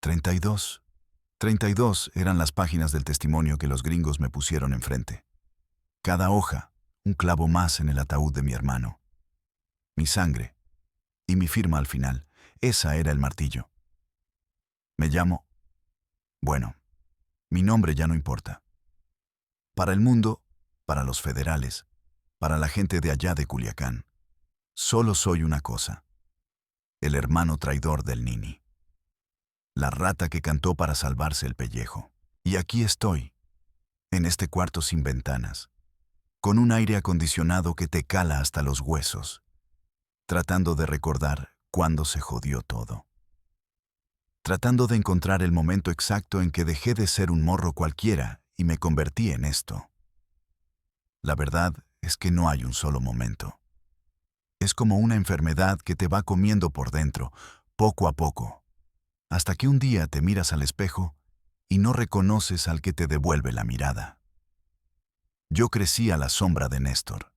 32. 32 eran las páginas del testimonio que los gringos me pusieron enfrente. Cada hoja, un clavo más en el ataúd de mi hermano. Mi sangre y mi firma al final. Esa era el martillo. Me llamo... Bueno, mi nombre ya no importa. Para el mundo, para los federales, para la gente de allá de Culiacán, solo soy una cosa. El hermano traidor del Nini. La rata que cantó para salvarse el pellejo. Y aquí estoy, en este cuarto sin ventanas, con un aire acondicionado que te cala hasta los huesos, tratando de recordar cuándo se jodió todo. Tratando de encontrar el momento exacto en que dejé de ser un morro cualquiera y me convertí en esto. La verdad es que no hay un solo momento. Es como una enfermedad que te va comiendo por dentro, poco a poco, hasta que un día te miras al espejo y no reconoces al que te devuelve la mirada. Yo crecí a la sombra de Néstor.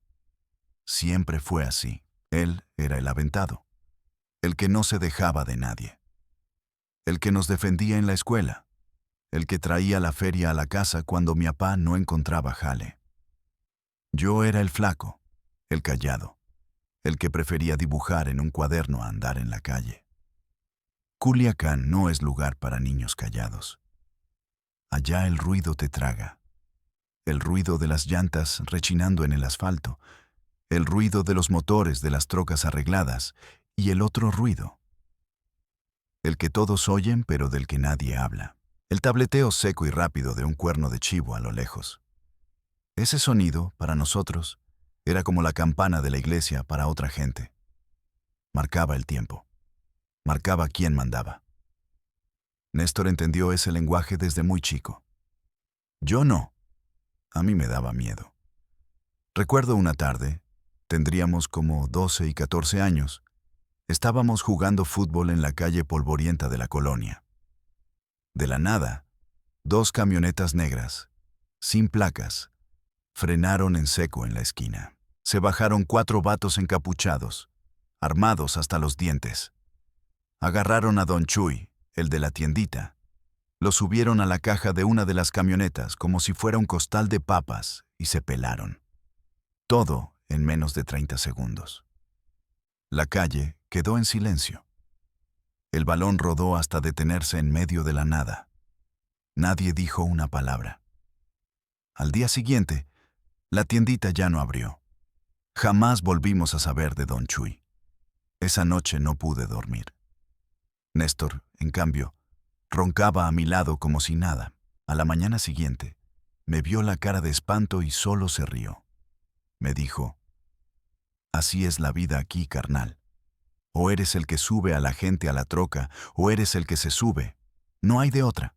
Siempre fue así. Él era el aventado, el que no se dejaba de nadie, el que nos defendía en la escuela, el que traía la feria a la casa cuando mi papá no encontraba jale. Yo era el flaco, el callado, el que prefería dibujar en un cuaderno a andar en la calle. Culiacán no es lugar para niños callados. Allá el ruido te traga. El ruido de las llantas rechinando en el asfalto, el ruido de los motores de las trocas arregladas y el otro ruido. El que todos oyen pero del que nadie habla. El tableteo seco y rápido de un cuerno de chivo a lo lejos. Ese sonido, para nosotros, era como la campana de la iglesia para otra gente. Marcaba el tiempo. Marcaba quién mandaba. Néstor entendió ese lenguaje desde muy chico. Yo no. A mí me daba miedo. Recuerdo una tarde, tendríamos como 12 y 14 años, estábamos jugando fútbol en la calle polvorienta de la colonia. De la nada, 2 camionetas negras, sin placas, frenaron en seco en la esquina. Se bajaron 4 vatos encapuchados, armados hasta los dientes. Agarraron a Don Chuy, el de la tiendita. Lo subieron a la caja de una de las camionetas como si fuera un costal de papas y se pelaron. Todo en menos de 30 segundos. La calle quedó en silencio. El balón rodó hasta detenerse en medio de la nada. Nadie dijo una palabra. Al día siguiente, la tiendita ya no abrió. Jamás volvimos a saber de Don Chuy. Esa noche no pude dormir. Néstor, en cambio, roncaba a mi lado como si nada. A la mañana siguiente, me vio la cara de espanto y solo se rió. Me dijo, «Así es la vida aquí, carnal. O eres el que sube a la gente a la troca, o eres el que se sube. No hay de otra».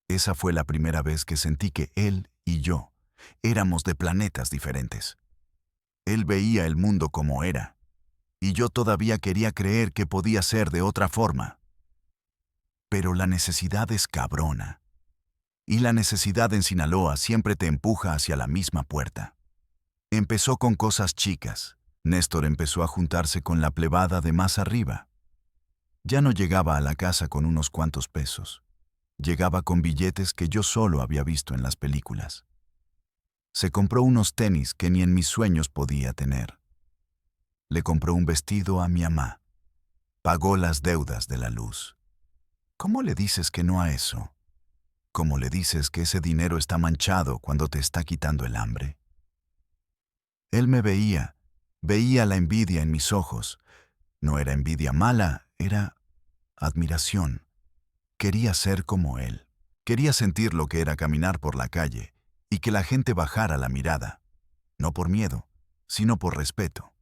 Esa fue la primera vez que sentí que él y yo éramos de planetas diferentes. Él veía el mundo como era, y yo todavía quería creer que podía ser de otra forma. Pero la necesidad es cabrona. Y la necesidad en Sinaloa siempre te empuja hacia la misma puerta. Empezó con cosas chicas. Néstor empezó a juntarse con la plebada de más arriba. Ya no llegaba a la casa con unos cuantos pesos. Llegaba con billetes que yo solo había visto en las películas. Se compró unos tenis que ni en mis sueños podía tener. Le compró un vestido a mi mamá. Pagó las deudas de la luz. ¿Cómo le dices que no a eso? ¿Cómo le dices que ese dinero está manchado cuando te está quitando el hambre? Él me veía la envidia en mis ojos. No era envidia mala, era admiración. Quería ser como él. Quería sentir lo que era caminar por la calle y que la gente bajara la mirada. No por miedo, sino por respeto.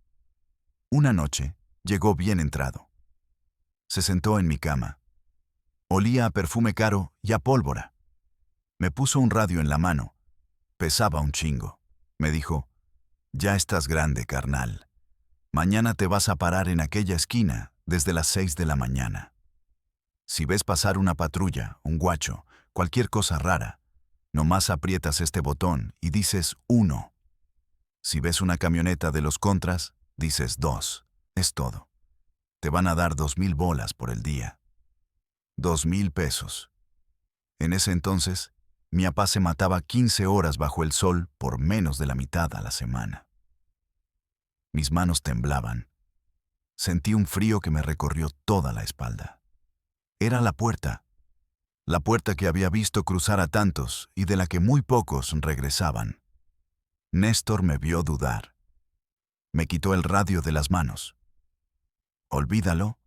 Una noche llegó bien entrado. Se sentó en mi cama. Olía a perfume caro y a pólvora. Me puso un radio en la mano. Pesaba un chingo. Me dijo, «Ya estás grande, carnal. Mañana te vas a parar en aquella esquina desde las 6 de la mañana. Si ves pasar una patrulla, un guacho, cualquier cosa rara, nomás aprietas este botón y dices 1. Si ves una camioneta de los contras, dices 2. Es todo. Te van a dar 2,000 bolas por el día». 2,000 pesos. En ese entonces, mi papá se mataba 15 horas bajo el sol por menos de la mitad a la semana. Mis manos temblaban. Sentí un frío que me recorrió toda la espalda. Era la puerta que había visto cruzar a tantos y de la que muy pocos regresaban. Néstor me vio dudar. Me quitó el radio de las manos. «Olvídalo»,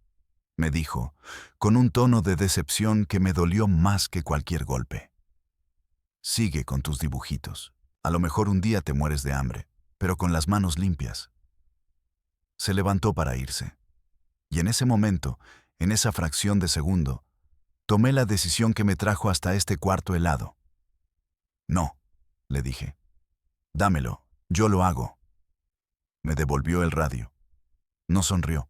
me dijo, con un tono de decepción que me dolió más que cualquier golpe. «Sigue con tus dibujitos. A lo mejor un día te mueres de hambre, pero con las manos limpias». Se levantó para irse. Y en ese momento, en esa fracción de segundo, tomé la decisión que me trajo hasta este cuarto helado. «No», le dije. «Dámelo, yo lo hago». Me devolvió el radio. No sonrió.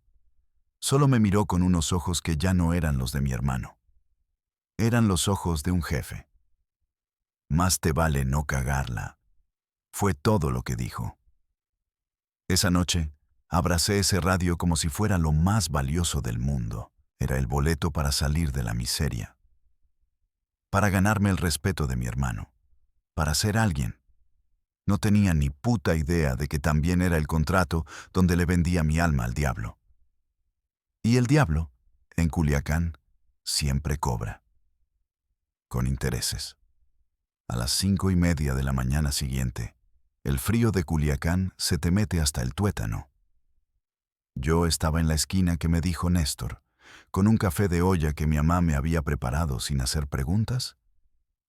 Solo me miró con unos ojos que ya no eran los de mi hermano. Eran los ojos de un jefe. «Más te vale no cagarla», fue todo lo que dijo. Esa noche, abracé ese radio como si fuera lo más valioso del mundo. Era el boleto para salir de la miseria. Para ganarme el respeto de mi hermano. Para ser alguien. No tenía ni puta idea de que también era el contrato donde le vendía mi alma al diablo. Y el diablo, en Culiacán, siempre cobra. Con intereses. A las 5:30 de la mañana siguiente, el frío de Culiacán se te mete hasta el tuétano. Yo estaba en la esquina que me dijo Néstor, con un café de olla que mi mamá me había preparado sin hacer preguntas,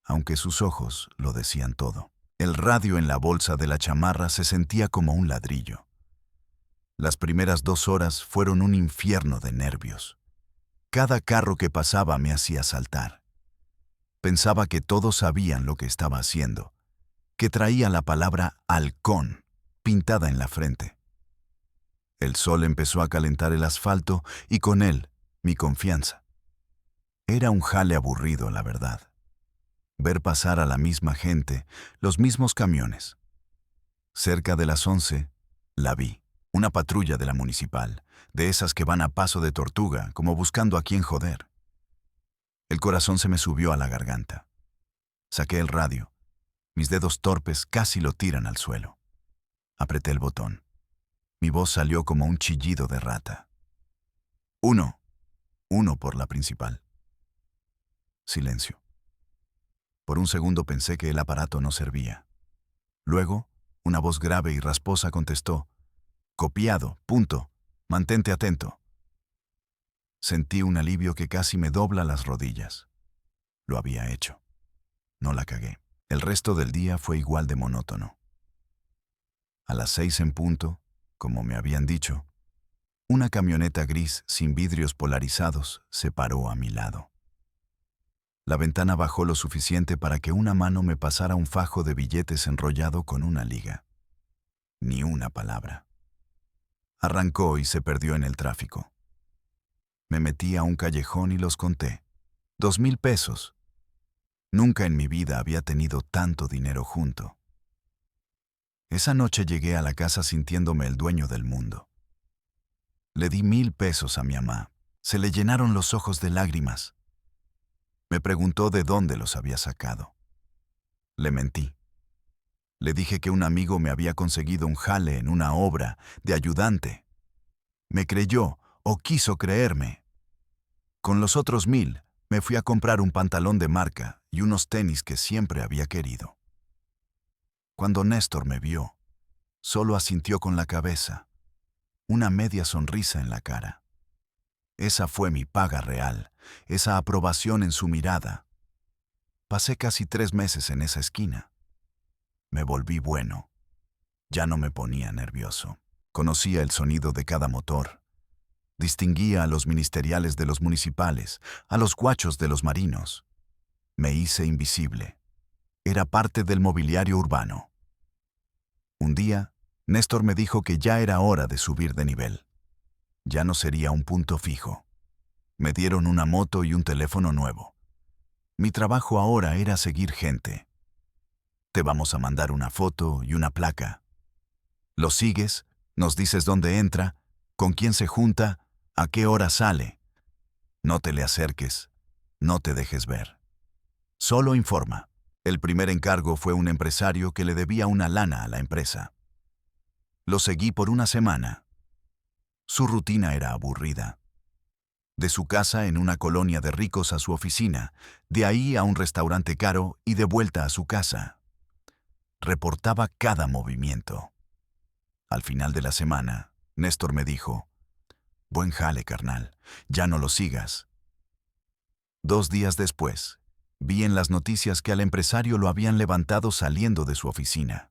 aunque sus ojos lo decían todo. El radio en la bolsa de la chamarra se sentía como un ladrillo. Las primeras 2 horas fueron un infierno de nervios. Cada carro que pasaba me hacía saltar. Pensaba que todos sabían lo que estaba haciendo, que traía la palabra halcón pintada en la frente. El sol empezó a calentar el asfalto y con él mi confianza. Era un jale aburrido, la verdad. Ver pasar a la misma gente, los mismos camiones. Cerca de las 11, la vi. Una patrulla de la municipal, de esas que van a paso de tortuga, como buscando a quién joder. El corazón se me subió a la garganta. Saqué el radio. Mis dedos torpes casi lo tiran al suelo. Apreté el botón. Mi voz salió como un chillido de rata. 1 por la principal. Silencio. Por un segundo pensé que el aparato no servía. Luego, una voz grave y rasposa contestó: «Copiado, punto. Mantente atento». Sentí un alivio que casi me dobla las rodillas. Lo había hecho. No la cagué. El resto del día fue igual de monótono. A las 6 en punto, como me habían dicho, una camioneta gris sin vidrios polarizados se paró a mi lado. La ventana bajó lo suficiente para que una mano me pasara un fajo de billetes enrollado con una liga. Ni una palabra. Arrancó y se perdió en el tráfico. Me metí a un callejón y los conté. 2,000 pesos. Nunca en mi vida había tenido tanto dinero junto. Esa noche llegué a la casa sintiéndome el dueño del mundo. Le di 1,000 pesos a mi mamá. Se le llenaron los ojos de lágrimas. Me preguntó de dónde los había sacado. Le mentí. Le dije que un amigo me había conseguido un jale en una obra de ayudante. Me creyó o quiso creerme. Con los otros 1,000 me fui a comprar un pantalón de marca y unos tenis que siempre había querido. Cuando Néstor me vio, solo asintió con la cabeza, una media sonrisa en la cara. Esa fue mi paga real, esa aprobación en su mirada. Pasé casi 3 meses en esa esquina. Me volví bueno. Ya no me ponía nervioso. Conocía el sonido de cada motor. Distinguía a los ministeriales de los municipales, a los guachos de los marinos. Me hice invisible. Era parte del mobiliario urbano. Un día, Néstor me dijo que ya era hora de subir de nivel. Ya no sería un punto fijo. Me dieron una moto y un teléfono nuevo. Mi trabajo ahora era seguir gente. Te vamos a mandar una foto y una placa. Lo sigues, nos dices dónde entra, con quién se junta, a qué hora sale. No te le acerques. No te dejes ver. Solo informa. El primer encargo fue un empresario que le debía una lana a la empresa. Lo seguí por una semana. Su rutina era aburrida. De su casa en una colonia de ricos a su oficina, de ahí a un restaurante caro y de vuelta a su casa. Reportaba cada movimiento. Al final de la semana, Néstor me dijo: «Buen jale, carnal, ya no lo sigas». 2 días después, vi en las noticias que al empresario lo habían levantado saliendo de su oficina.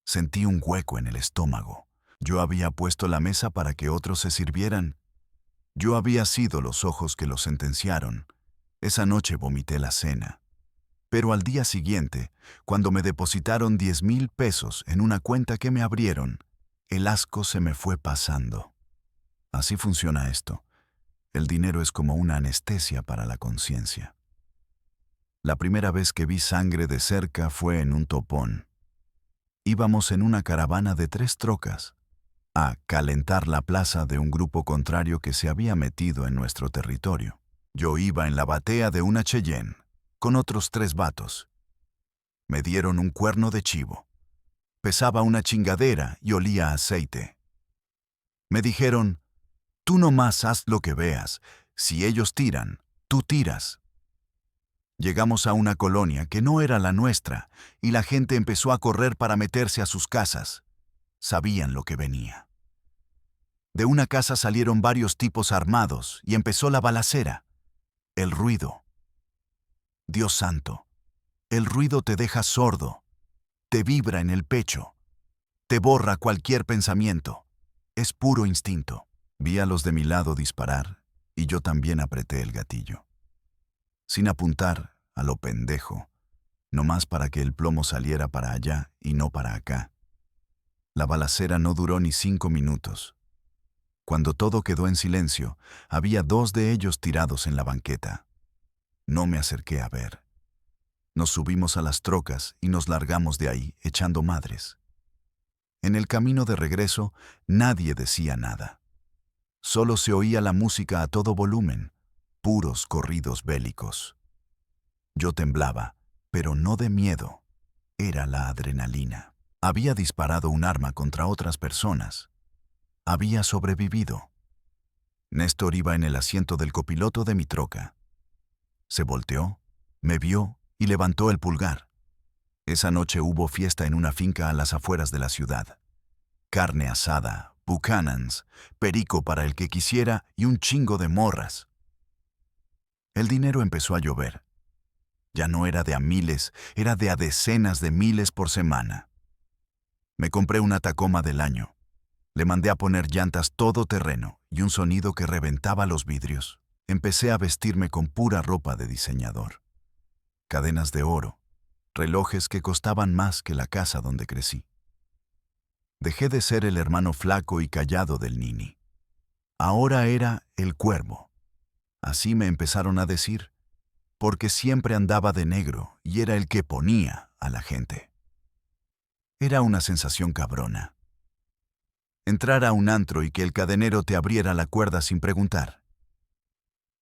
Sentí un hueco en el estómago. Yo había puesto la mesa para que otros se sirvieran. Yo había sido los ojos que lo sentenciaron. Esa noche vomité la cena. Pero al día siguiente, cuando me depositaron 10,000 pesos en una cuenta que me abrieron, el asco se me fue pasando. Así funciona esto. El dinero es como una anestesia para la conciencia. La primera vez que vi sangre de cerca fue en un topón. Íbamos en una caravana de 3 trocas a calentar la plaza de un grupo contrario que se había metido en nuestro territorio. Yo iba en la batea de una Cheyenne, con otros 3 vatos. Me dieron un cuerno de chivo. Pesaba una chingadera y olía a aceite. Me dijeron: «Tú nomás haz lo que veas. Si ellos tiran, tú tiras». Llegamos a una colonia que no era la nuestra y la gente empezó a correr para meterse a sus casas. Sabían lo que venía. De una casa salieron varios tipos armados y empezó la balacera. El ruido. Dios santo, el ruido te deja sordo, te vibra en el pecho, te borra cualquier pensamiento. Es puro instinto. Vi a los de mi lado disparar y yo también apreté el gatillo. Sin apuntar, a lo pendejo, nomás para que el plomo saliera para allá y no para acá. La balacera no duró ni 5 minutos. Cuando todo quedó en silencio, había 2 de ellos tirados en la banqueta. No me acerqué a ver. Nos subimos a las trocas y nos largamos de ahí, echando madres. En el camino de regreso, nadie decía nada. Solo se oía la música a todo volumen, puros corridos bélicos. Yo temblaba, pero no de miedo. Era la adrenalina. Había disparado un arma contra otras personas. Había sobrevivido. Néstor iba en el asiento del copiloto de mi troca. Se volteó, me vio y levantó el pulgar. Esa noche hubo fiesta en una finca a las afueras de la ciudad. Carne asada, Buchanan's, perico para el que quisiera y un chingo de morras. El dinero empezó a llover. Ya no era de a miles, era de a decenas de miles por semana. Me compré una Tacoma del año. Le mandé a poner llantas todoterreno y un sonido que reventaba los vidrios. Empecé a vestirme con pura ropa de diseñador. Cadenas de oro, relojes que costaban más que la casa donde crecí. Dejé de ser el hermano flaco y callado del Nini. Ahora era el Cuervo. Así me empezaron a decir, porque siempre andaba de negro y era el que ponía a la gente. Era una sensación cabrona. Entrar a un antro y que el cadenero te abriera la cuerda sin preguntar.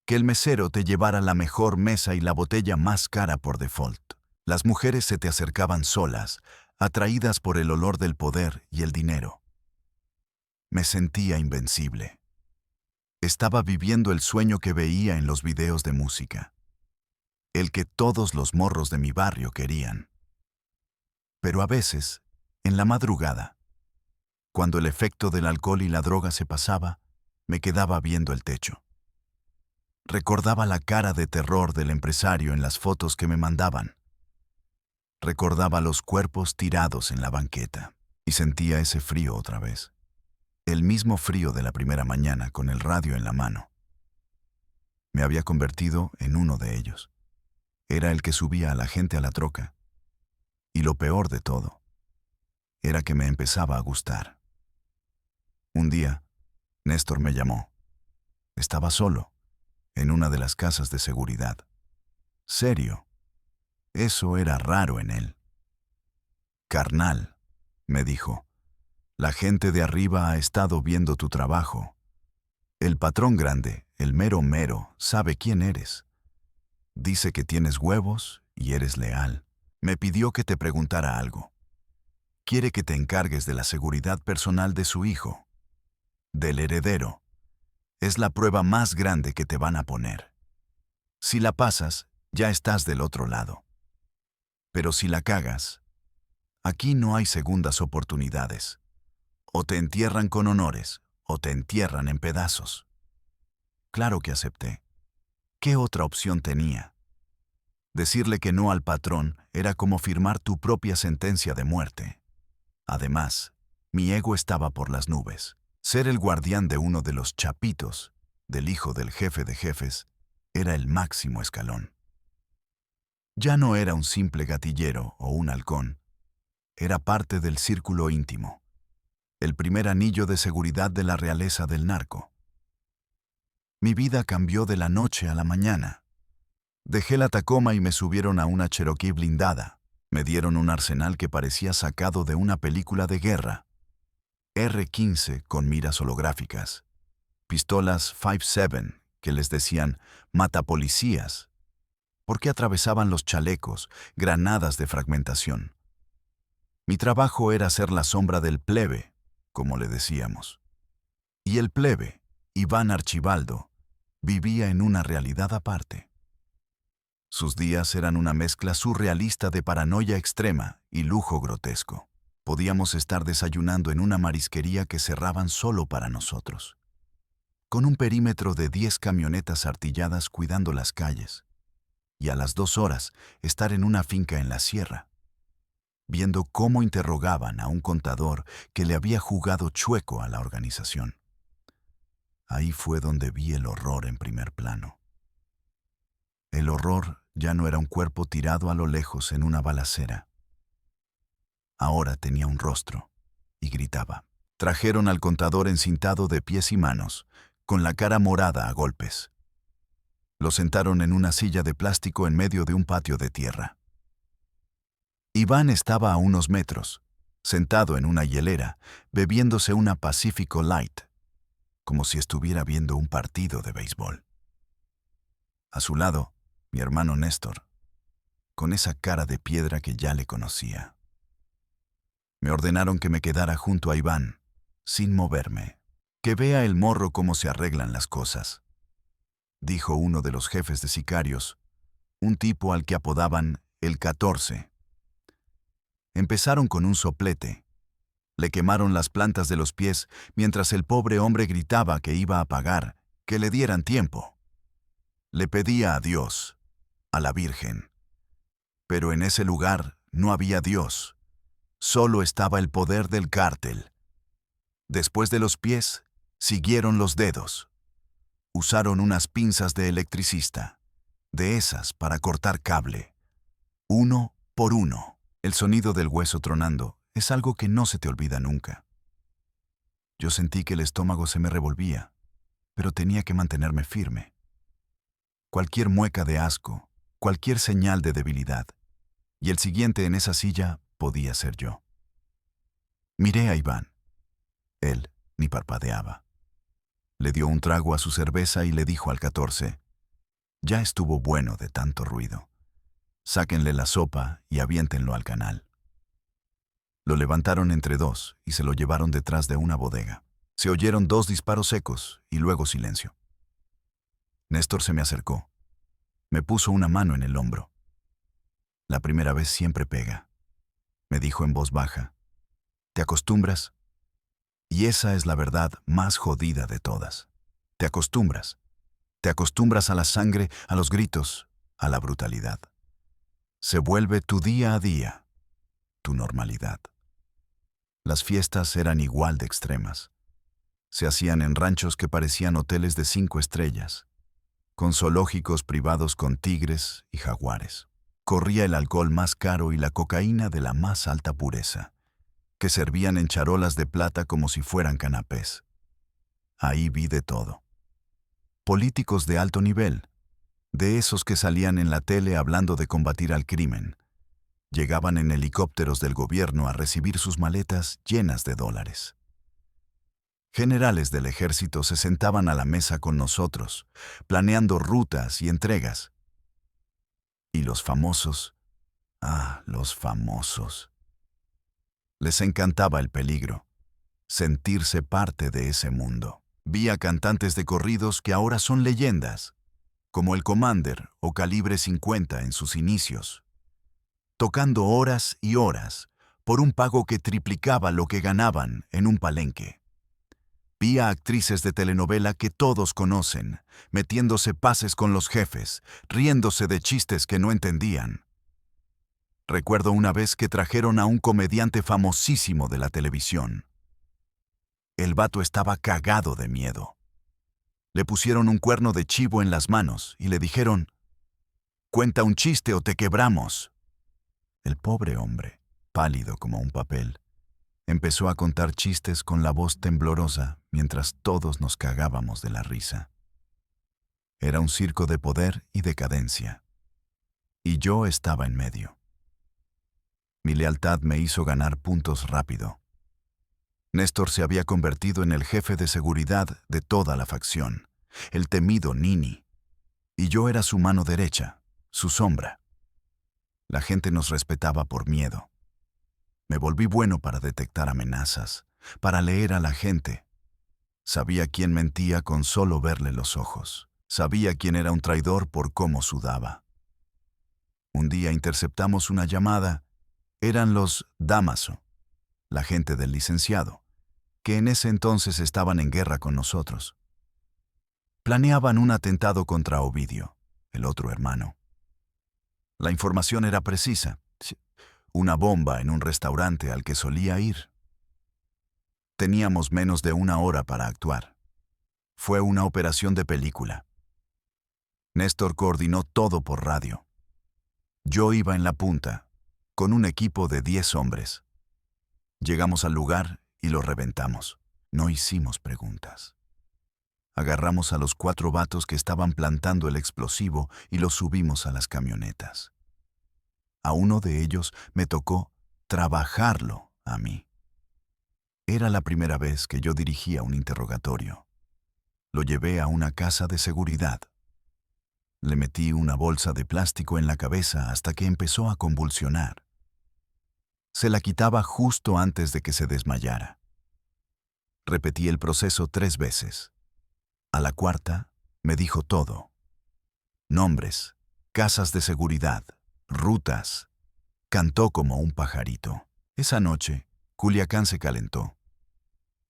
Que el mesero te llevara la mejor mesa y la botella más cara por default. Las mujeres se te acercaban solas, atraídas por el olor del poder y el dinero. Me sentía invencible. Estaba viviendo el sueño que veía en los videos de música. El que todos los morros de mi barrio querían. Pero a veces, en la madrugada, cuando el efecto del alcohol y la droga se pasaba, me quedaba viendo el techo. Recordaba la cara de terror del empresario en las fotos que me mandaban. Recordaba los cuerpos tirados en la banqueta y sentía ese frío otra vez. El mismo frío de la primera mañana con el radio en la mano. Me había convertido en uno de ellos. Era el que subía a la gente a la troca. Y lo peor de todo, era que me empezaba a gustar. Un día, Néstor me llamó. Estaba solo, en una de las casas de seguridad. Serio. Eso era raro en él. «Carnal», me dijo, «la gente de arriba ha estado viendo tu trabajo. El patrón grande, el mero mero, sabe quién eres. Dice que tienes huevos y eres leal. Me pidió que te preguntara algo. Quiere que te encargues de la seguridad personal de su hijo, del heredero. Es la prueba más grande que te van a poner. Si la pasas, ya estás del otro lado. Pero si la cagas, aquí no hay segundas oportunidades. O te entierran con honores, o te entierran en pedazos. Claro que acepté. ¿Qué otra opción tenía? Decirle que no al patrón era como firmar tu propia sentencia de muerte. Además, mi ego estaba por las nubes. Ser el guardián de uno de los chapitos, del hijo del jefe de jefes, era el máximo escalón. Ya no era un simple gatillero o un halcón. Era parte del círculo íntimo. El primer anillo de seguridad de la realeza del narco. Mi vida cambió de la noche a la mañana. Dejé la Tacoma y me subieron a una Cherokee blindada. Me dieron un arsenal que parecía sacado de una película de guerra. R-15 con miras holográficas. Pistolas 5.7 que les decían matapolicías, porque atravesaban los chalecos, granadas de fragmentación. Mi trabajo era ser la sombra del plebe, como le decíamos. Y el plebe, Iván Archibaldo, vivía en una realidad aparte. Sus días eran una mezcla surrealista de paranoia extrema y lujo grotesco. Podíamos estar desayunando en una marisquería que cerraban solo para nosotros, con un perímetro de 10 camionetas artilladas cuidando las calles, y a las 2 horas estar en una finca en la sierra, viendo cómo interrogaban a un contador que le había jugado chueco a la organización. Ahí fue donde vi el horror en primer plano. El horror ya no era un cuerpo tirado a lo lejos en una balacera. Ahora tenía un rostro y gritaba. Trajeron al contador encintado de pies y manos, con la cara morada a golpes. Lo sentaron en una silla de plástico en medio de un patio de tierra. Iván estaba a unos metros, sentado en una hielera, bebiéndose una Pacifico Light, como si estuviera viendo un partido de béisbol. A su lado, mi hermano Néstor, con esa cara de piedra que ya le conocía. Me ordenaron que me quedara junto a Iván, sin moverme. Que vea el morro cómo se arreglan las cosas, dijo uno de los jefes de sicarios, un tipo al que apodaban el 14. Empezaron con un soplete. Le quemaron las plantas de los pies mientras el pobre hombre gritaba que iba a pagar, que le dieran tiempo. Le pedía a Dios, a la Virgen. Pero en ese lugar no había Dios. Solo estaba el poder del cártel. Después de los pies, siguieron los dedos. Usaron unas pinzas de electricista, de esas para cortar cable. Uno por uno. El sonido del hueso tronando es algo que no se te olvida nunca. Yo sentí que el estómago se me revolvía, pero tenía que mantenerme firme. Cualquier mueca de asco, cualquier señal de debilidad, y el siguiente en esa silla podía ser yo. Miré a Iván. Él ni parpadeaba. Le dio un trago a su cerveza y le dijo al 14, ya estuvo bueno de tanto ruido. Sáquenle la sopa y aviéntenlo al canal. Lo levantaron entre dos y se lo llevaron detrás de una bodega. Se oyeron 2 disparos secos y luego silencio. Néstor se me acercó. Me puso una mano en el hombro. La primera vez siempre pega, me dijo en voz baja. ¿Te acostumbras? Y esa es la verdad más jodida de todas. Te acostumbras. Te acostumbras a la sangre, a los gritos, a la brutalidad. Se vuelve tu día a día, tu normalidad. Las fiestas eran igual de extremas. Se hacían en ranchos que parecían hoteles de 5 estrellas, con zoológicos privados con tigres y jaguares. Corría el alcohol más caro y la cocaína de la más alta pureza, que servían en charolas de plata como si fueran canapés. Ahí vi de todo. Políticos de alto nivel, de esos que salían en la tele hablando de combatir al crimen. Llegaban en helicópteros del gobierno a recibir sus maletas llenas de dólares. Generales del ejército se sentaban a la mesa con nosotros, planeando rutas y entregas. Y los famosos, los famosos. Les encantaba el peligro, sentirse parte de ese mundo. Vi a cantantes de corridos que ahora son leyendas, como el Commander o Calibre 50 en sus inicios, tocando horas y horas por un pago que triplicaba lo que ganaban en un palenque. Vi a actrices de telenovela que todos conocen, metiéndose pases con los jefes, riéndose de chistes que no entendían. Recuerdo una vez que trajeron a un comediante famosísimo de la televisión. El vato estaba cagado de miedo. Le pusieron un cuerno de chivo en las manos y le dijeron: «Cuenta un chiste o te quebramos». El pobre hombre, pálido como un papel, empezó a contar chistes con la voz temblorosa mientras todos nos cagábamos de la risa. Era un circo de poder y decadencia. Y yo estaba en medio. Mi lealtad me hizo ganar puntos rápido. Néstor se había convertido en el jefe de seguridad de toda la facción, el temido Nini, y yo era su mano derecha, su sombra. La gente nos respetaba por miedo. Me volví bueno para detectar amenazas, para leer a la gente. Sabía quién mentía con solo verle los ojos. Sabía quién era un traidor por cómo sudaba. Un día interceptamos una llamada. Eran los Dámaso, la gente del licenciado, que en ese entonces estaban en guerra con nosotros. Planeaban un atentado contra Ovidio, el otro hermano. La información era precisa. Una bomba en un restaurante al que solía ir. Teníamos menos de una hora para actuar. Fue una operación de película. Néstor coordinó todo por radio. Yo iba en la punta, con un equipo de 10 hombres. Llegamos al lugar y lo reventamos. No hicimos preguntas. Agarramos a los 4 vatos que estaban plantando el explosivo y los subimos a las camionetas. A uno de ellos me tocó trabajarlo a mí. Era la primera vez que yo dirigía un interrogatorio. Lo llevé a una casa de seguridad. Le metí una bolsa de plástico en la cabeza hasta que empezó a convulsionar. Se la quitaba justo antes de que se desmayara. Repetí el proceso 3 veces. A la cuarta, me dijo todo. Nombres, casas de seguridad, rutas. Cantó como un pajarito. Esa noche, Culiacán se calentó.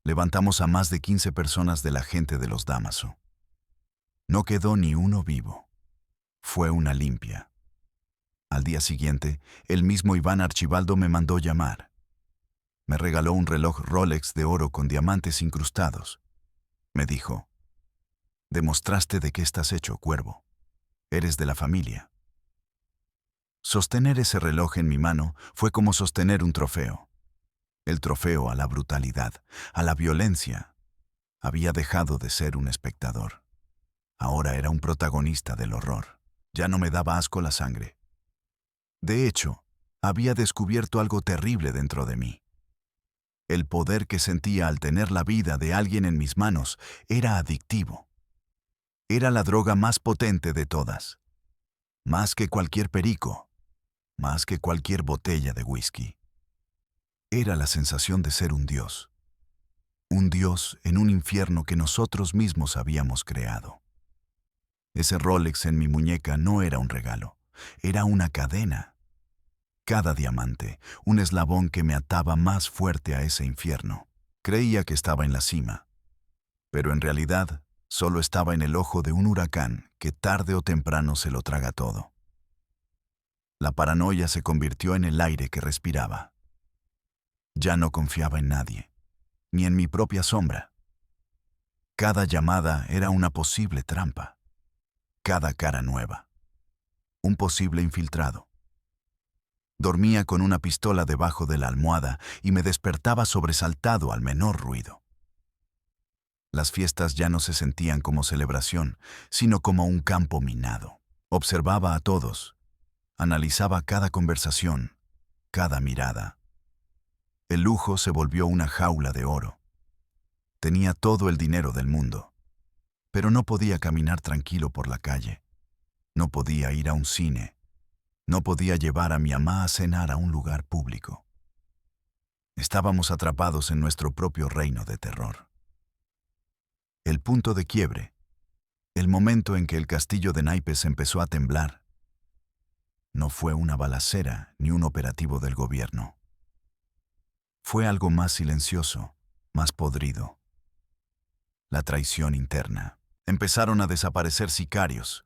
Levantamos a más de 15 personas de la gente de los Dámaso. No quedó ni uno vivo. Fue una limpia. Al día siguiente, el mismo Iván Archibaldo me mandó llamar. Me regaló un reloj Rolex de oro con diamantes incrustados. Me dijo: «Demostraste de qué estás hecho, cuervo. Eres de la familia». Sostener ese reloj en mi mano fue como sostener un trofeo. El trofeo a la brutalidad, a la violencia. Había dejado de ser un espectador. Ahora era un protagonista del horror. Ya no me daba asco la sangre. De hecho, había descubierto algo terrible dentro de mí. El poder que sentía al tener la vida de alguien en mis manos era adictivo. Era la droga más potente de todas. Más que cualquier perico, más que cualquier botella de whisky. Era la sensación de ser un dios. Un dios en un infierno que nosotros mismos habíamos creado. Ese Rolex en mi muñeca no era un regalo, era una cadena. Cada diamante, un eslabón que me ataba más fuerte a ese infierno. Creía que estaba en la cima, pero en realidad solo estaba en el ojo de un huracán que tarde o temprano se lo traga todo. La paranoia se convirtió en el aire que respiraba. Ya no confiaba en nadie, ni en mi propia sombra. Cada llamada era una posible trampa. Cada cara nueva. Un posible infiltrado. Dormía con una pistola debajo de la almohada y me despertaba sobresaltado al menor ruido. Las fiestas ya no se sentían como celebración, sino como un campo minado. Observaba a todos. Analizaba cada conversación, cada mirada. El lujo se volvió una jaula de oro. Tenía todo el dinero del mundo, pero no podía caminar tranquilo por la calle. No podía ir a un cine. No podía llevar a mi mamá a cenar a un lugar público. Estábamos atrapados en nuestro propio reino de terror. El punto de quiebre, el momento en que el castillo de naipes empezó a temblar, no fue una balacera ni un operativo del gobierno. Fue algo más silencioso, más podrido. La traición interna. Empezaron a desaparecer sicarios,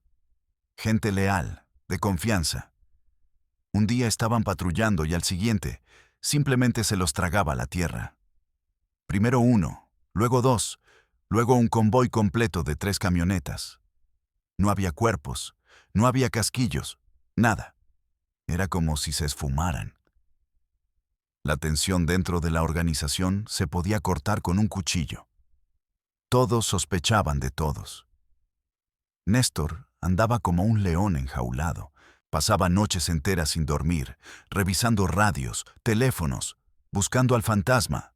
gente leal, de confianza. Un día estaban patrullando y al siguiente simplemente se los tragaba la tierra. Primero uno, luego dos, luego un convoy completo de 3 camionetas. No había cuerpos, no había casquillos, nada. Era como si se esfumaran. La tensión dentro de la organización se podía cortar con un cuchillo. Todos sospechaban de todos. Néstor andaba como un león enjaulado. Pasaba noches enteras sin dormir, revisando radios, teléfonos, buscando al fantasma,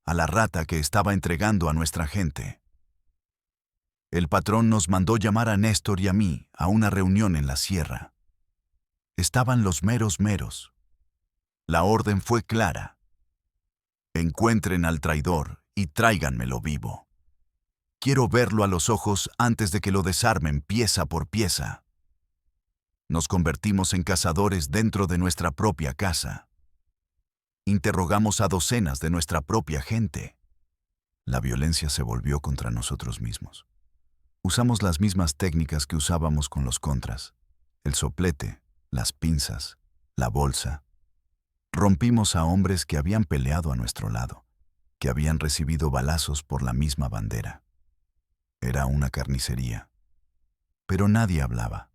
a la rata que estaba entregando a nuestra gente. El patrón nos mandó llamar a Néstor y a mí a una reunión en la sierra. Estaban los meros. La orden fue clara. Encuentren al traidor y tráiganmelo vivo. Quiero verlo a los ojos antes de que lo desarmen pieza por pieza. Nos convertimos en cazadores dentro de nuestra propia casa. Interrogamos a docenas de nuestra propia gente. La violencia se volvió contra nosotros mismos. Usamos las mismas técnicas que usábamos con los contras: el soplete, las pinzas, la bolsa. Rompimos a hombres que habían peleado a nuestro lado, que habían recibido balazos por la misma bandera. Era una carnicería. Pero nadie hablaba,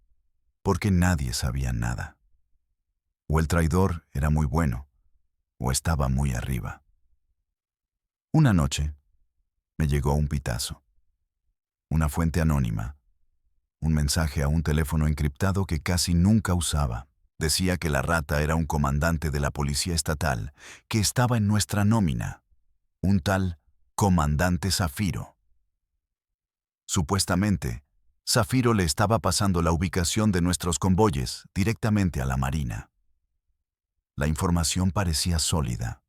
porque nadie sabía nada. O el traidor era muy bueno, o estaba muy arriba. Una noche me llegó un pitazo, una fuente anónima, un mensaje a un teléfono encriptado que casi nunca usaba. Decía que la rata era un comandante de la policía estatal que estaba en nuestra nómina, un tal comandante Zafiro. Supuestamente, Zafiro le estaba pasando la ubicación de nuestros convoyes directamente a la Marina. La información parecía sólida.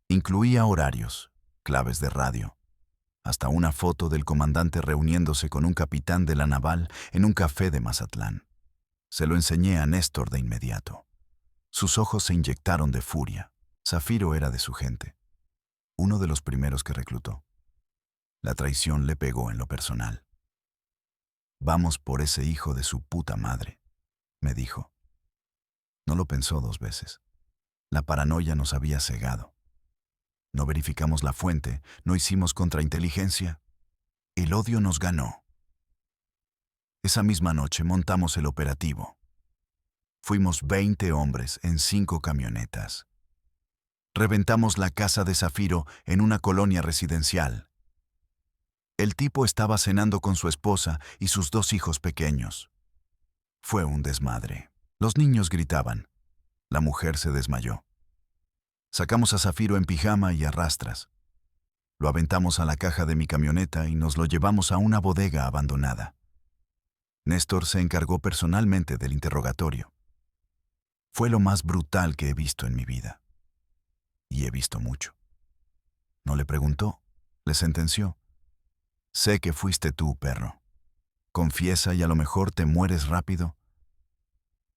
Incluía horarios, claves de radio, hasta una foto del comandante reuniéndose con un capitán de la naval en un café de Mazatlán. Se lo enseñé a Néstor de inmediato. Sus ojos se inyectaron de furia. Zafiro era de su gente, uno de los primeros que reclutó. La traición le pegó en lo personal. «Vamos por ese hijo de su puta madre», me dijo. No lo pensó 2 veces. La paranoia nos había cegado. No verificamos la fuente, no hicimos contrainteligencia. El odio nos ganó. Esa misma noche montamos el operativo. Fuimos 20 hombres en 5 camionetas. Reventamos la casa de Zafiro en una colonia residencial. El tipo estaba cenando con su esposa y sus 2 hijos pequeños. Fue un desmadre. Los niños gritaban. La mujer se desmayó. Sacamos a Zafiro en pijama y a rastras. Lo aventamos a la caja de mi camioneta y nos lo llevamos a una bodega abandonada. Néstor se encargó personalmente del interrogatorio. Fue lo más brutal que he visto en mi vida. Y he visto mucho. No le preguntó, le sentenció. Sé que fuiste tú, perro. Confiesa y a lo mejor te mueres rápido.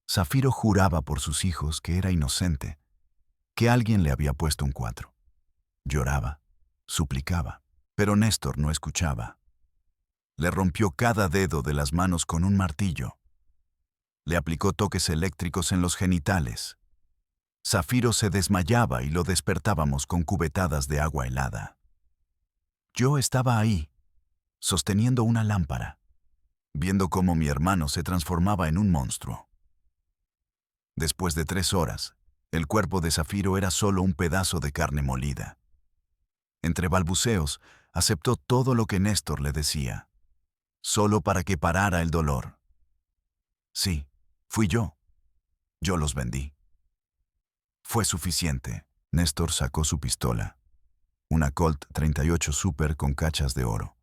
Zafiro juraba por sus hijos que era inocente, que alguien le había puesto un 4. Lloraba, suplicaba, pero Néstor no escuchaba. Le rompió cada dedo de las manos con un martillo. Le aplicó toques eléctricos en los genitales. Zafiro se desmayaba y lo despertábamos con cubetadas de agua helada. Yo estaba ahí, sosteniendo una lámpara, viendo cómo mi hermano se transformaba en un monstruo. Después de 3 horas, el cuerpo de Zafiro era solo un pedazo de carne molida. Entre balbuceos, aceptó todo lo que Néstor le decía, solo para que parara el dolor. Sí, fui yo. Yo los vendí. Fue suficiente. Néstor sacó su pistola, una Colt 38 Super con cachas de oro,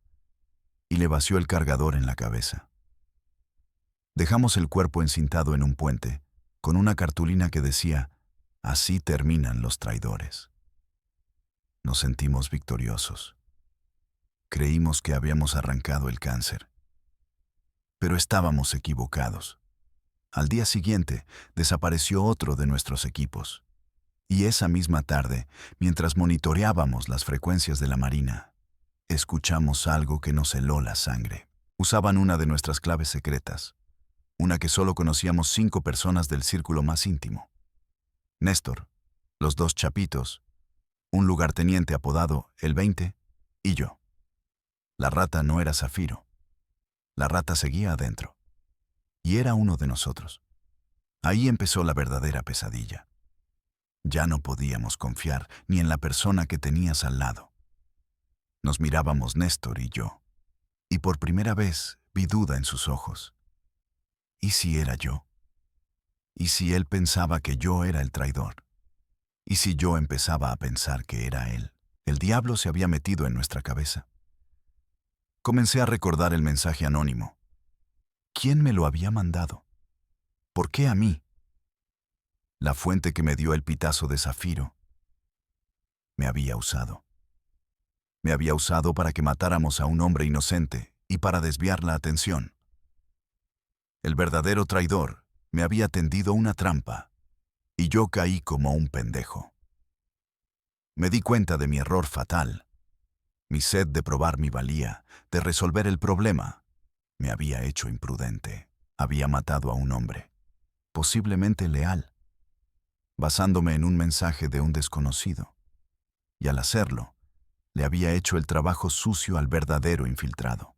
y le vació el cargador en la cabeza. Dejamos el cuerpo encintado en un puente con una cartulina que decía: "Así terminan los traidores". Nos sentimos victoriosos. Creímos que habíamos arrancado el cáncer. Pero estábamos equivocados. Al día siguiente, desapareció otro de nuestros equipos. Y esa misma tarde, mientras monitoreábamos las frecuencias de la Marina, escuchamos algo que nos heló la sangre. Usaban una de nuestras claves secretas, una que solo conocíamos 5 personas del círculo más íntimo. Néstor, los 2 chapitos, un lugarteniente apodado El 20 y yo. La rata no era Zafiro. La rata seguía adentro. Y era uno de nosotros. Ahí empezó la verdadera pesadilla. Ya no podíamos confiar ni en la persona que tenías al lado. Nos mirábamos Néstor y yo. Y por primera vez vi duda en sus ojos. ¿Y si era yo? ¿Y si él pensaba que yo era el traidor? ¿Y si yo empezaba a pensar que era él? El diablo se había metido en nuestra cabeza. Comencé a recordar el mensaje anónimo. ¿Quién me lo había mandado? ¿Por qué a mí? La fuente que me dio el pitazo de Zafiro me había usado. Me había usado para que matáramos a un hombre inocente y para desviar la atención. El verdadero traidor me había tendido una trampa y yo caí como un pendejo. Me di cuenta de mi error fatal. Mi sed de probar mi valía, de resolver el problema, me había hecho imprudente. Había matado a un hombre, posiblemente leal, basándome en un mensaje de un desconocido. Y al hacerlo, le había hecho el trabajo sucio al verdadero infiltrado.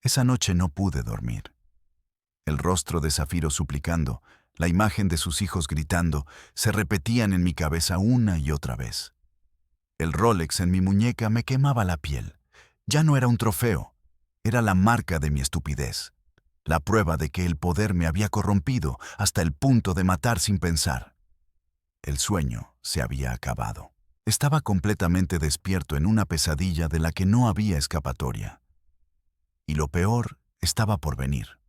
Esa noche no pude dormir. El rostro de Zafiro suplicando, la imagen de sus hijos gritando, se repetían en mi cabeza una y otra vez. El Rolex en mi muñeca me quemaba la piel. Ya no era un trofeo, era la marca de mi estupidez, la prueba de que el poder me había corrompido hasta el punto de matar sin pensar. El sueño se había acabado. Estaba completamente despierto en una pesadilla de la que no había escapatoria. Y lo peor estaba por venir.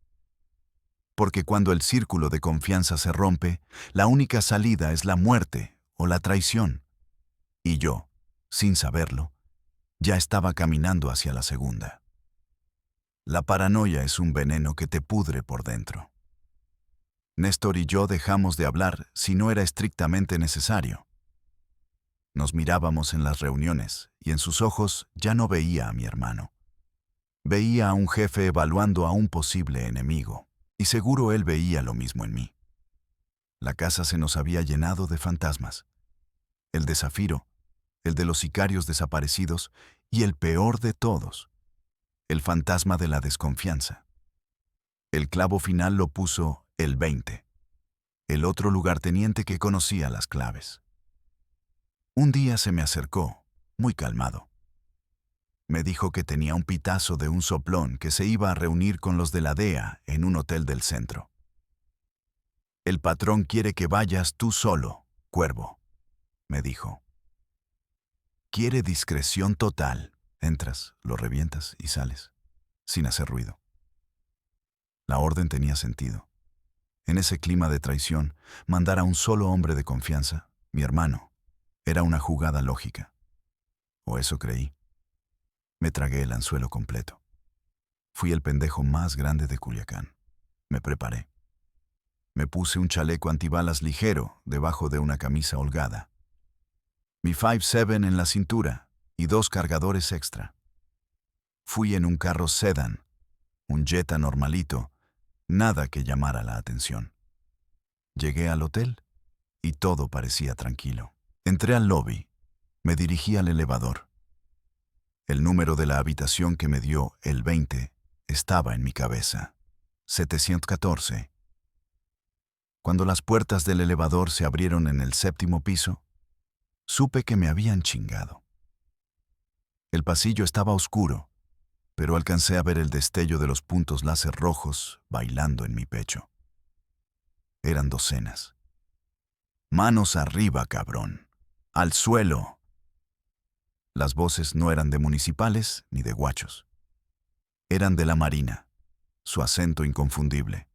Porque cuando el círculo de confianza se rompe, la única salida es la muerte o la traición. Y yo, sin saberlo, ya estaba caminando hacia la segunda. La paranoia es un veneno que te pudre por dentro. Néstor y yo dejamos de hablar si no era estrictamente necesario. Nos mirábamos en las reuniones y en sus ojos ya no veía a mi hermano. Veía a un jefe evaluando a un posible enemigo, y seguro él veía lo mismo en mí. La casa se nos había llenado de fantasmas. El de Zafiro, el de los sicarios desaparecidos y el peor de todos, el fantasma de la desconfianza. El clavo final lo puso el 20, el otro lugarteniente que conocía las claves. Un día se me acercó, muy calmado. Me dijo que tenía un pitazo de un soplón que se iba a reunir con los de la DEA en un hotel del centro. El patrón quiere que vayas tú solo, Cuervo, me dijo. Quiere discreción total. Entras, lo revientas y sales, sin hacer ruido. La orden tenía sentido. En ese clima de traición, mandar a un solo hombre de confianza, mi hermano, era una jugada lógica. O eso creí. Me tragué el anzuelo completo. Fui el pendejo más grande de Culiacán. Me preparé. Me puse un chaleco antibalas ligero debajo de una camisa holgada. Mi 5.7 en la cintura y 2 cargadores extra. Fui en un carro sedán, un Jetta normalito, nada que llamara la atención. Llegué al hotel y todo parecía tranquilo. Entré al lobby, me dirigí al elevador. El número de la habitación que me dio el 20 estaba en mi cabeza, 714. Cuando las puertas del elevador se abrieron en el 7º piso, supe que me habían chingado. El pasillo estaba oscuro, pero alcancé a ver el destello de los puntos láser rojos bailando en mi pecho. Eran docenas. Manos arriba, cabrón. Al suelo. Las voces no eran de municipales ni de guachos. Eran de la Marina, su acento inconfundible.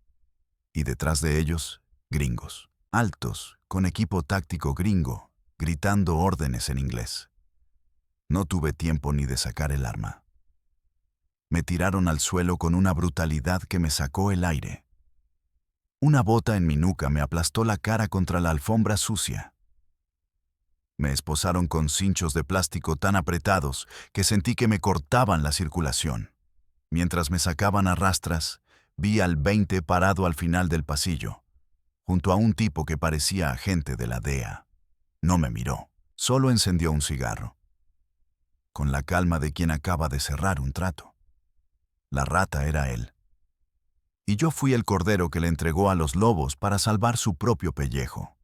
Y detrás de ellos, Gringos, altos, con equipo táctico gringo, gritando órdenes en inglés. No tuve tiempo ni de sacar el arma. Me tiraron al suelo con una brutalidad que me sacó el aire. Una bota en mi nuca me aplastó la cara contra la alfombra sucia. Me esposaron con cinchos de plástico tan apretados que sentí que me cortaban la circulación. Mientras me sacaban a rastras, vi al 20 parado al final del pasillo, junto a un tipo que parecía agente de la DEA. No me miró, solo encendió un cigarro, con la calma de quien acaba de cerrar un trato. La rata era él. Y yo fui el cordero que le entregó a los lobos para salvar su propio pellejo.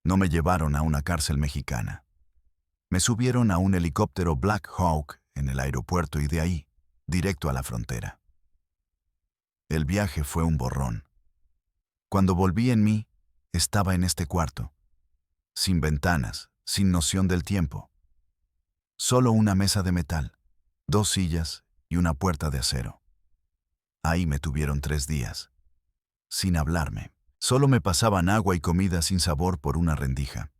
No me llevaron a una cárcel mexicana. Me subieron a un helicóptero Black Hawk en el aeropuerto y de ahí, directo a la frontera. El viaje fue un borrón. Cuando volví en mí, estaba en este cuarto, sin ventanas, sin noción del tiempo. Solo una mesa de metal, 2 sillas y una puerta de acero. Ahí me tuvieron 3 días, sin hablarme. Solo me pasaban agua y comida sin sabor por una rendija.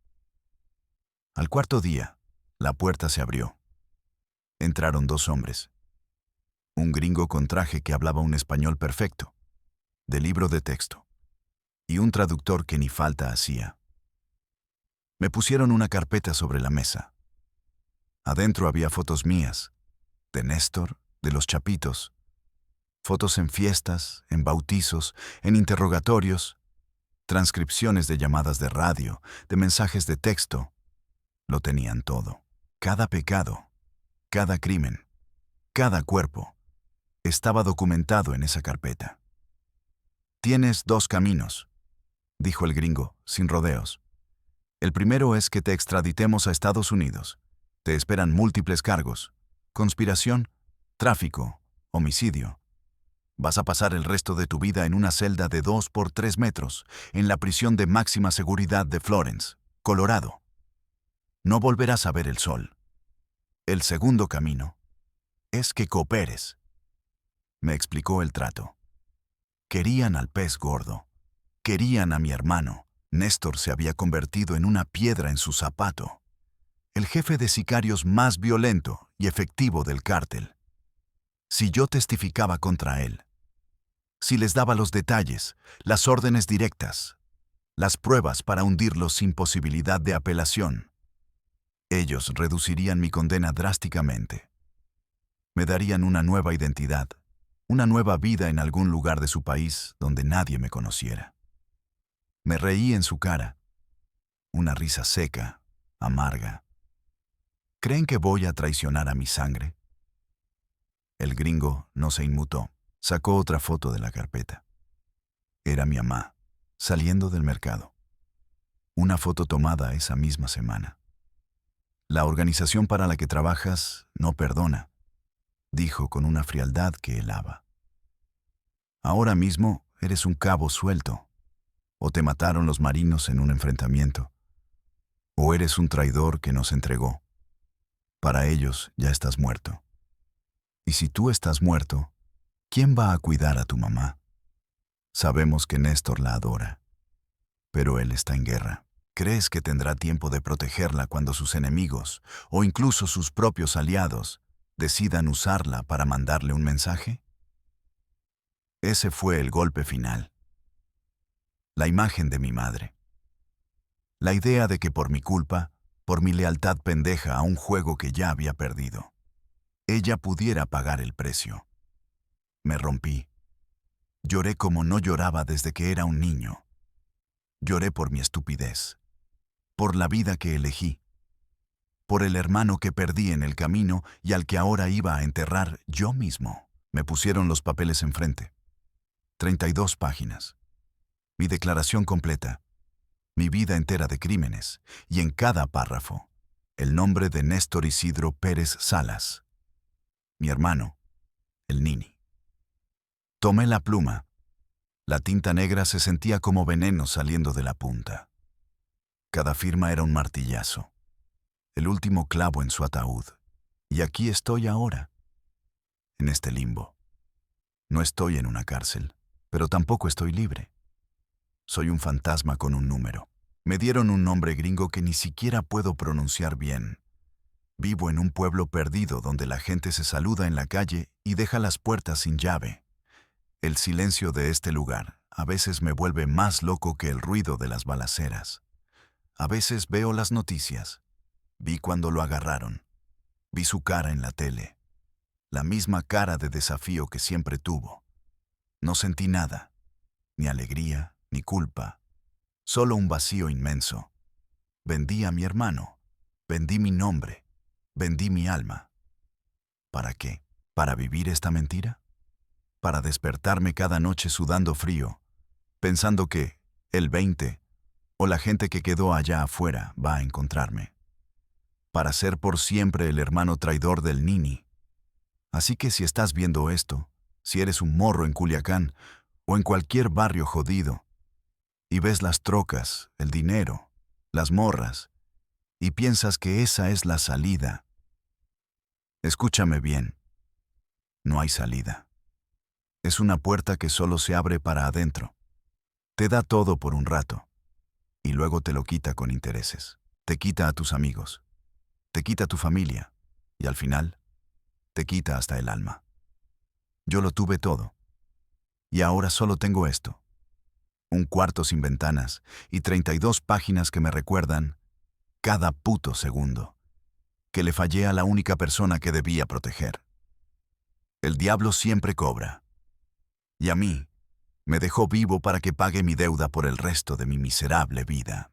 Al 4.º día, la puerta se abrió. Entraron 2 hombres. Un gringo con traje que hablaba un español perfecto, de libro de texto, y un traductor que ni falta hacía. Me pusieron una carpeta sobre la mesa. Adentro había fotos mías, de Néstor, de los Chapitos, fotos en fiestas, en bautizos, en interrogatorios, transcripciones de llamadas de radio, de mensajes de texto. Lo tenían todo. Cada pecado, cada crimen, cada cuerpo, estaba documentado en esa carpeta. Tienes 2 caminos, dijo el gringo, sin rodeos. El primero es que te extraditemos a Estados Unidos. Te esperan múltiples cargos: conspiración, tráfico, homicidio. Vas a pasar el resto de tu vida en una celda de 2 por 3 metros, en la prisión de máxima seguridad de Florence, Colorado. No volverás a ver el sol. El segundo camino es que cooperes. Me explicó el trato. Querían al pez gordo. Querían a mi hermano. Néstor se había convertido en una piedra en su zapato. El jefe de sicarios más violento y efectivo del cártel. Si yo testificaba contra él, si les daba los detalles, las órdenes directas, las pruebas para hundirlos sin posibilidad de apelación, ellos reducirían mi condena drásticamente. Me darían una nueva identidad, una nueva vida en algún lugar de su país donde nadie me conociera. Me reí en su cara, una risa seca, amarga. ¿Creen que voy a traicionar a mi sangre? El gringo no se inmutó. Sacó otra foto de la carpeta. Era mi mamá, saliendo del mercado. Una foto tomada esa misma semana. La organización para la que trabajas no perdona, dijo con una frialdad que helaba. Ahora mismo eres un cabo suelto. O te mataron los marinos en un enfrentamiento, o eres un traidor que nos entregó. Para ellos ya estás muerto. Y si tú estás muerto, ¿quién va a cuidar a tu mamá? Sabemos que Néstor la adora, pero él está en guerra. ¿Crees que tendrá tiempo de protegerla cuando sus enemigos, o incluso sus propios aliados, decidan usarla para mandarle un mensaje? Ese fue el golpe final. La imagen de mi madre. La idea de que por mi culpa, por mi lealtad pendeja a un juego que ya había perdido, ella pudiera pagar el precio. Me rompí. Lloré como no lloraba desde que era un niño. Lloré por mi estupidez, por la vida que elegí, por el hermano que perdí en el camino y al que ahora iba a enterrar yo mismo. Me pusieron los papeles enfrente. 32 páginas. Mi declaración completa, mi vida entera de crímenes, y en cada párrafo, el nombre de Néstor Isidro Pérez Salas, mi hermano, el Nini. Tomé la pluma. La tinta negra se sentía como veneno saliendo de la punta. Cada firma era un martillazo, el último clavo en su ataúd. Y aquí estoy ahora, en este limbo. No estoy en una cárcel, pero tampoco estoy libre. Soy un fantasma con un número. Me dieron un nombre gringo que ni siquiera puedo pronunciar bien. Vivo en un pueblo perdido donde la gente se saluda en la calle y deja las puertas sin llave. El silencio de este lugar a veces me vuelve más loco que el ruido de las balaceras. A veces veo las noticias. Vi cuando lo agarraron. Vi su cara en la tele. La misma cara de desafío que siempre tuvo. No sentí nada. Ni alegría, ni culpa. Solo un vacío inmenso. Vendí a mi hermano. Vendí mi nombre. Vendí mi alma. ¿Para qué? ¿Para vivir esta mentira? ¿Para despertarme cada noche sudando frío, pensando que el 20 o la gente que quedó allá afuera va a encontrarme? ¿Para ser por siempre el hermano traidor del Nini? Así que si estás viendo esto, si eres un morro en Culiacán o en cualquier barrio jodido, y ves las trocas, el dinero, las morras, y piensas que esa es la salida, escúchame bien, no hay salida. Es una puerta que solo se abre para adentro. Te da todo por un rato, y luego te lo quita con intereses. Te quita a tus amigos, te quita a tu familia, y al final, te quita hasta el alma. Yo lo tuve todo, y ahora solo tengo esto. Un cuarto sin ventanas y 32 páginas que me recuerdan, cada puto segundo, que le fallé a la única persona que debía proteger. El diablo siempre cobra. Y a mí, me dejó vivo para que pague mi deuda por el resto de mi miserable vida.